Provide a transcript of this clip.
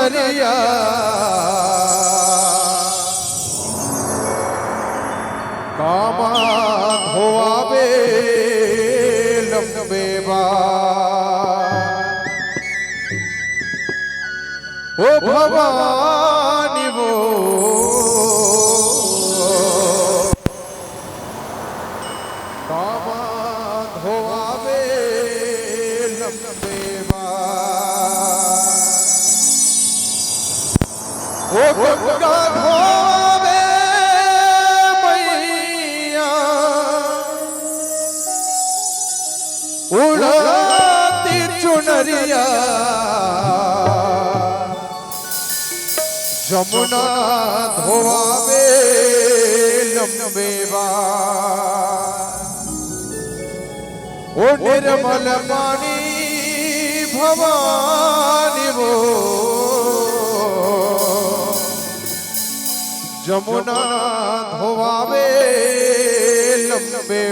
चुनरिया कामा धोआवे लंबे ओ भवानी वो कामा धोआवे लंबे ओ गंगा धोआवे मैया उड़ाती चुनरिया जमुना धोआवे लंबे ओ निर्मल पानी भवानी वो जमुना धोआवे लंबे